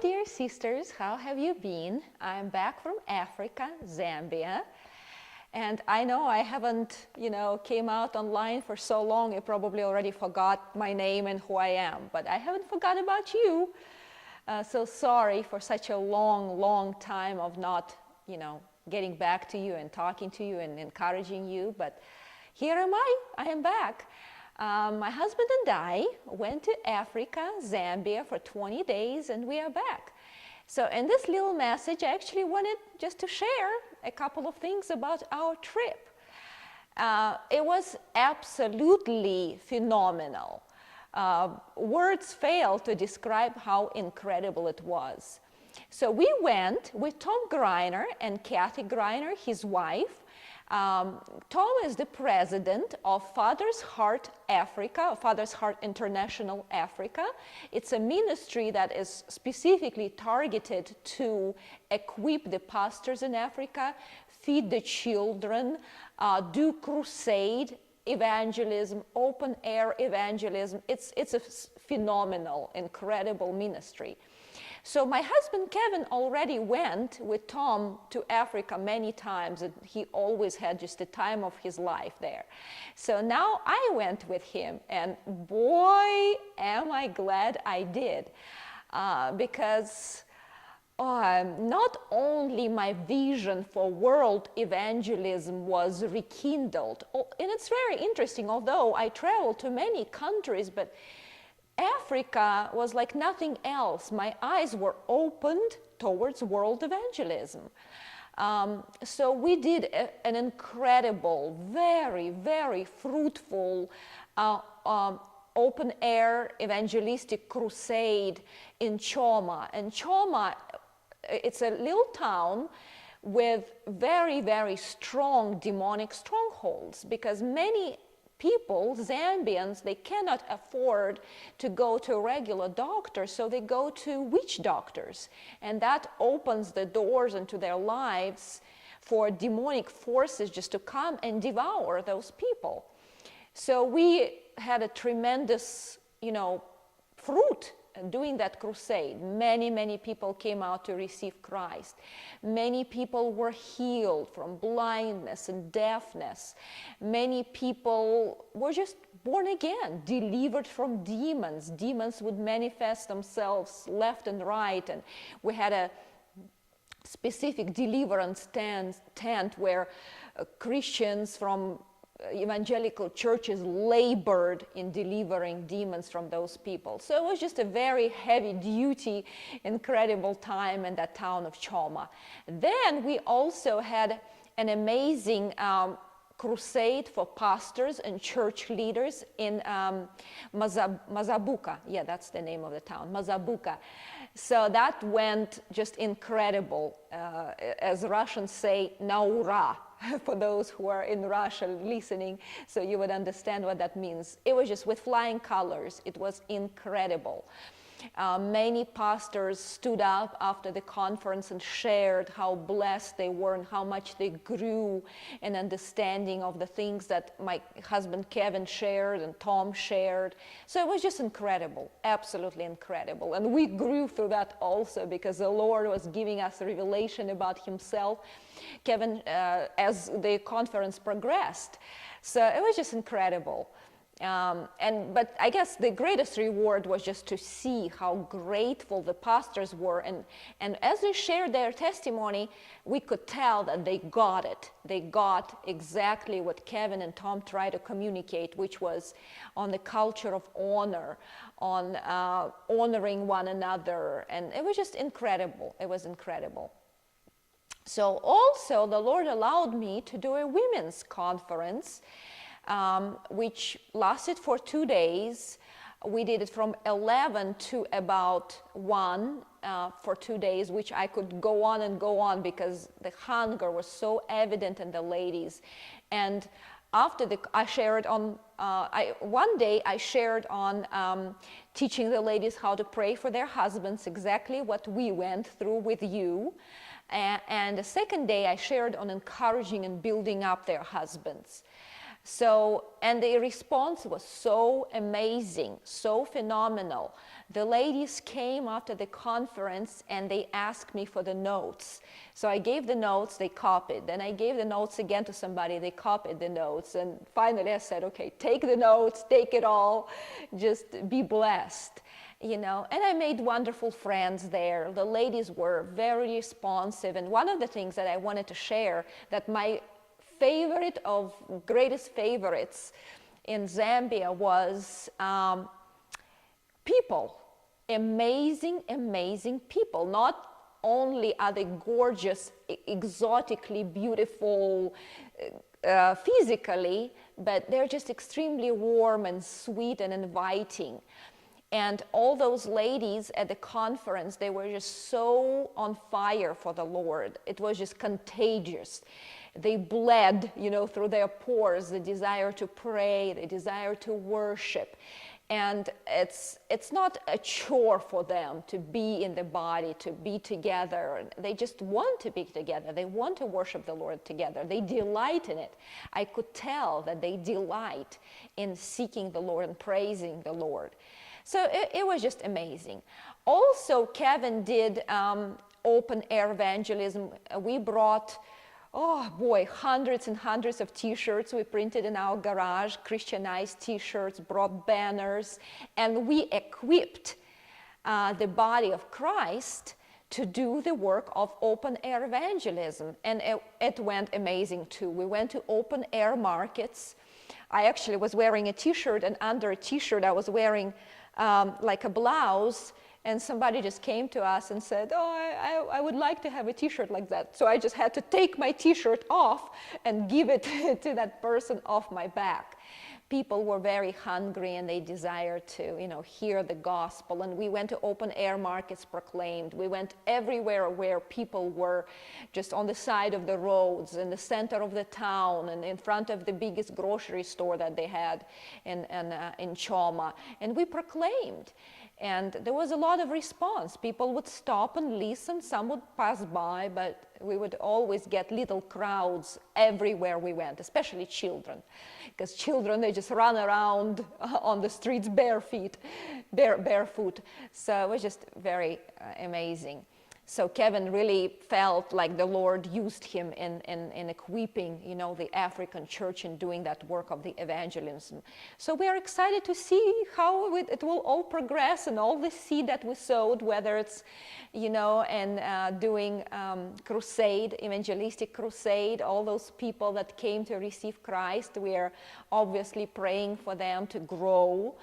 dear sisters, how have you been? I'm back from Africa, Zambia. And I know I haven't, came out online for so long, you probably already forgot my name and who I am, but I haven't forgot about you. So sorry for such a long time of not, getting back to you and talking to you and encouraging you, but here am I am back. My husband and I went to Africa, Zambia for 20 days and we are back. So in this little message, I actually wanted just to share a couple of things about our trip. It was absolutely phenomenal. Words fail to describe how incredible it was. So we went with Tom Greiner and Kathy Greiner, his wife. Tom is the president of Father's Heart Africa, Father's Heart International Africa. It's a ministry that is specifically targeted to equip the pastors in Africa, feed the children, do crusade evangelism, open air evangelism. It's a phenomenal, incredible ministry. So my husband Kevin already went with Tom to Africa many times, and he always had just the time of his life there. So now I went with him, and boy, am I glad I did, because not only my vision for world evangelism was rekindled, and it's very interesting, although I traveled to many countries, but Africa was like nothing else. My eyes were opened towards world evangelism. So we did an incredible, very fruitful open-air evangelistic crusade in Choma. And Choma, it's a little town with very strong demonic strongholds, because many people, Zambians, they cannot afford to go to a regular doctor, so they go to witch doctors. And that opens the doors into their lives for demonic forces just to come and devour those people. So we had a tremendous, fruit doing that crusade. Many people came out to receive Christ. Many people were healed from blindness and deafness. Many people were just born again, delivered from demons. Demons would manifest themselves left and right, and we had a specific deliverance tent where Christians from evangelical churches labored in delivering demons from those people. So it was just a very heavy duty, incredible time in that town of Choma. Then we also had an amazing crusade for pastors and church leaders in Mazabuka. Yeah, that's the name of the town, Mazabuka. So that went just incredible. As Russians say, naura, for those who are in Russia listening, so you would understand what that means. It was just with flying colors. It was incredible. Many pastors stood up after the conference and shared how blessed they were and how much they grew in understanding of the things that my husband Kevin shared and Tom shared. So it was just incredible, absolutely incredible. And we grew through that also, because the Lord was giving us a revelation about himself, Kevin, as the conference progressed. So it was just incredible. But I guess the greatest reward was just to see how grateful the pastors were, and as they shared their testimony, we could tell that they got it. They got exactly what Kevin and Tom tried to communicate, which was on the culture of honor, on honoring one another, and it was just incredible. It was incredible. So also the Lord allowed me to do a women's conference, which lasted for 2 days. We did it from 11 to about 1 for 2 days, which I could go on because the hunger was so evident in the ladies. And after I shared on, one day I shared on teaching the ladies how to pray for their husbands, exactly what we went through with you. And the second day I shared on encouraging and building up their husbands. So, and the response was so amazing, so phenomenal. The ladies came after the conference and they asked me for the notes. So I gave the notes, they copied. Then I gave the notes again to somebody, they copied the notes. And finally I said, okay, take the notes, take it all, just be blessed. You know, and I made wonderful friends there. The ladies were very responsive. And one of the things that I wanted to share, that my favorite of greatest favorites in Zambia was people. Amazing, amazing people. Not only are they gorgeous, exotically beautiful physically, but they're just extremely warm and sweet and inviting. And all those ladies at the conference, they were just so on fire for the Lord. It was just contagious. They bled, you know, through their pores, the desire to pray, the desire to worship. And it's not a chore for them to be in the body, to be together. They just want to be together. They want to worship the Lord together. They delight in it. I could tell that they delight in seeking the Lord and praising the Lord. So it was just amazing. Also, Kevin did open air evangelism. We brought, oh boy, hundreds and hundreds of t-shirts we printed in our garage, Christianized t-shirts, brought banners, and we equipped the body of Christ to do the work of open air evangelism. And it went amazing too. We went to open air markets. I actually was wearing a t-shirt, and under a t-shirt I was wearing like a blouse, and somebody just came to us and said, oh, I would like to have a t-shirt like that. So I just had to take my t-shirt off and give it to that person off my back. People were very hungry and they desired to, you know, hear the gospel. And we went to open air markets proclaimed. We went everywhere where people were just on the side of the roads, in the center of the town, and in front of the biggest grocery store that they had in Choma. And we proclaimed. And there was a lot of response. People would stop and listen. Some would pass by, but we would always get little crowds everywhere we went, especially children. Because children, they just run around on the streets barefoot. So it was just very amazing. So Kevin really felt like the Lord used him in equipping, you know, the African church in doing that work of the evangelism. So we are excited to see how it will all progress, and all the seed that we sowed, whether it's, you know, and doing crusade, evangelistic crusade, all those people that came to receive Christ, we are obviously praying for them to grow.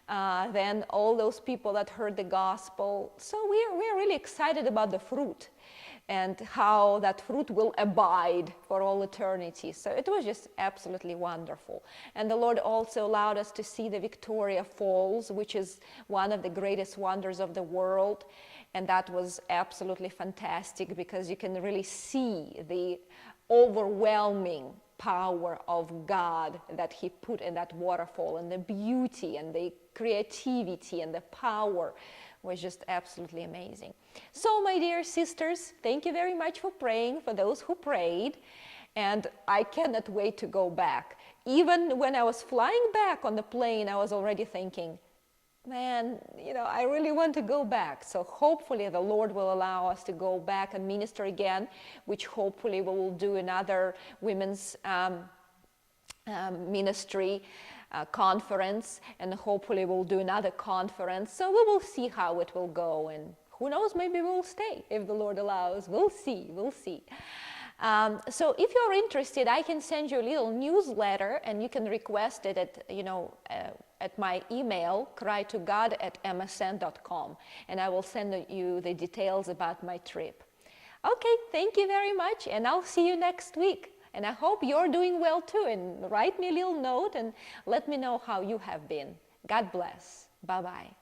Then all those people that heard the gospel. So we're really excited about the fruit and how that fruit will abide for all eternity. So it was just absolutely wonderful. And the Lord also allowed us to see the Victoria Falls, which is one of the greatest wonders of the world. And that was absolutely fantastic, because you can really see the overwhelming power of God that He put in that waterfall, and the beauty and the creativity and the power was just absolutely amazing. So my dear sisters, thank you very much for praying, for those who prayed, and I cannot wait to go back. Even when I was flying back on the plane, I was already thinking, man, you know, I really want to go back. So hopefully the Lord will allow us to go back and minister again, which hopefully we will do another women's ministry conference, and hopefully we'll do another conference. So we will see how it will go, and who knows, maybe we'll stay if the Lord allows. We'll see, we'll see. So if you're interested, I can send you a little newsletter, and you can request it at, you know, at my email, crytogod@msn.com, and I will send you the details about my trip. Okay, thank you very much, and I'll see you next week. And I hope you're doing well too, and write me a little note and let me know how you have been. God bless. Bye-bye.